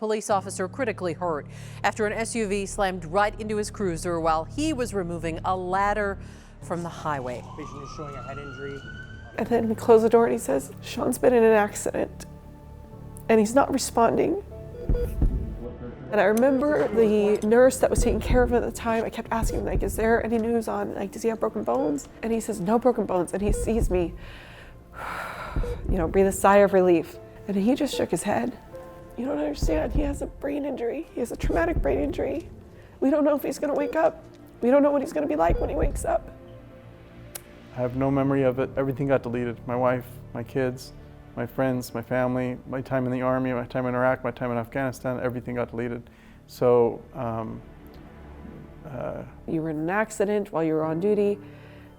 police officer critically hurt after an SUV slammed right into his cruiser while he was removing a ladder from the highway. Patient is showing a head injury. And then we close the door and he says, Sean's been in an accident and he's not responding. And I remember the nurse that was taking care of him at the time, I kept asking him, like, is there any news on, like, does he have broken bones? And he says, no broken bones. And he sees me, breathe a sigh of relief. And he just shook his head. You don't understand, he has a brain injury. He has a traumatic brain injury. We don't know if he's gonna wake up. We don't know what he's gonna be like when he wakes up. I have no memory of it. Everything got deleted. My wife, my kids, my friends, my family, my time in the Army, my time in Iraq, my time in Afghanistan, everything got deleted. So, you were in an accident while you were on duty.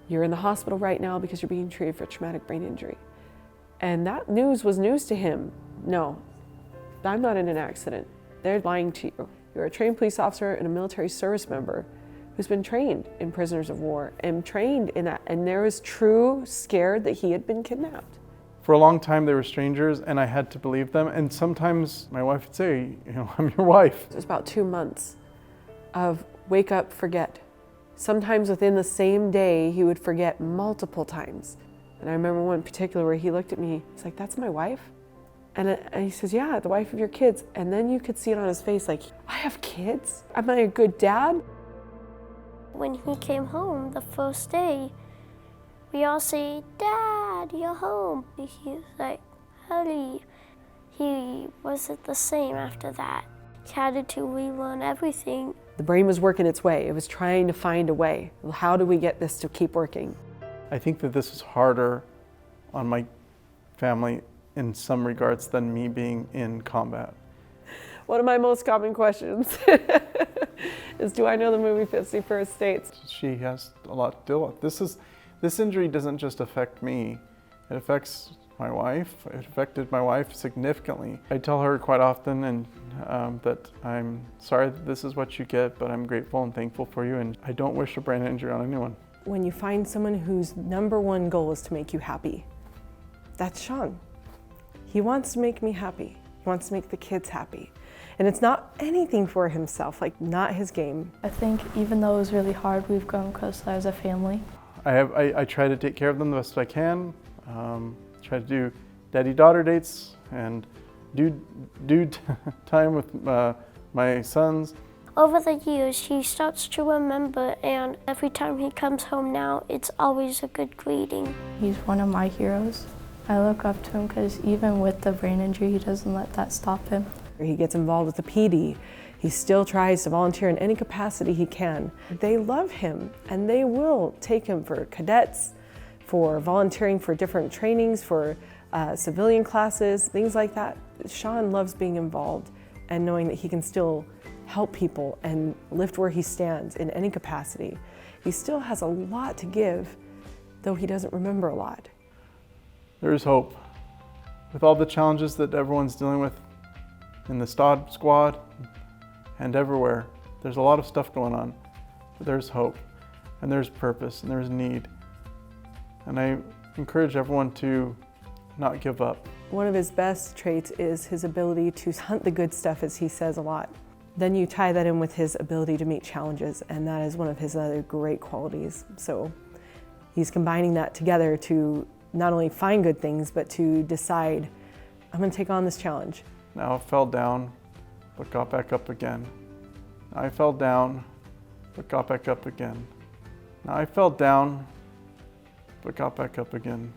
You're in the hospital right now because you're being treated for traumatic brain injury. And that news was news to him. No, I'm not in an accident. They're lying to you. You're a trained police officer and a military service member who's been trained in prisoners of war and trained in that. And there was true scared that he had been kidnapped. For a long time, they were strangers, and I had to believe them. And sometimes my wife would say, I'm your wife. It was about 2 months of wake up, forget. Sometimes within the same day, he would forget multiple times. And I remember one particular where he looked at me, he's like, that's my wife? And he says, yeah, the wife of your kids. And then you could see it on his face, like, I have kids? Am I a good dad? When he came home the first day, we all say, Dad, you're home. He was like, honey. He wasn't the same after that. He had to relearn everything. The brain was working its way. It was trying to find a way. How do we get this to keep working? I think that this is harder on my family in some regards than me being in combat. One of my most common questions is, do I know the movie 50 First Dates? She has a lot to deal with. This injury doesn't just affect me, it affects my wife. It affected my wife significantly. I tell her quite often that I'm sorry that this is what you get, but I'm grateful and thankful for you, and I don't wish a brain injury on anyone. When you find someone whose #1 goal is to make you happy, that's Sean. He wants to make me happy. He wants to make the kids happy. And it's not anything for himself, like not his game. I think even though it was really hard, we've grown closer as a family. I try to take care of them the best I can. Try to do daddy-daughter dates and do time with my sons. Over the years, he starts to remember, and every time he comes home now, it's always a good greeting. He's one of my heroes. I look up to him because even with the brain injury, he doesn't let that stop him. He gets involved with the PD. He still tries to volunteer in any capacity he can. They love him, and they will take him for cadets, for volunteering for different trainings, for civilian classes, things like that. Sean loves being involved and knowing that he can still help people and lift where he stands in any capacity. He still has a lot to give, though he doesn't remember a lot. There is hope. With all the challenges that everyone's dealing with in the Stoddard squad and everywhere, there's a lot of stuff going on, but there's hope, and there's purpose, and there's need. And I encourage everyone to not give up. One of his best traits is his ability to hunt the good stuff, as he says a lot. Then you tie that in with his ability to meet challenges, and that is one of his other great qualities. So he's combining that together to not only find good things, but to decide, I'm gonna take on this challenge. Now I fell down, but got back up again. Now I fell down, but got back up again. Now I fell down, but got back up again.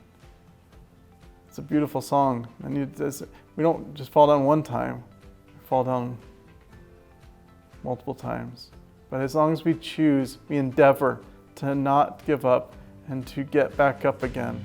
It's a beautiful song, and we don't just fall down one time, we fall down multiple times. But as long as we choose, we endeavor to not give up and to get back up again.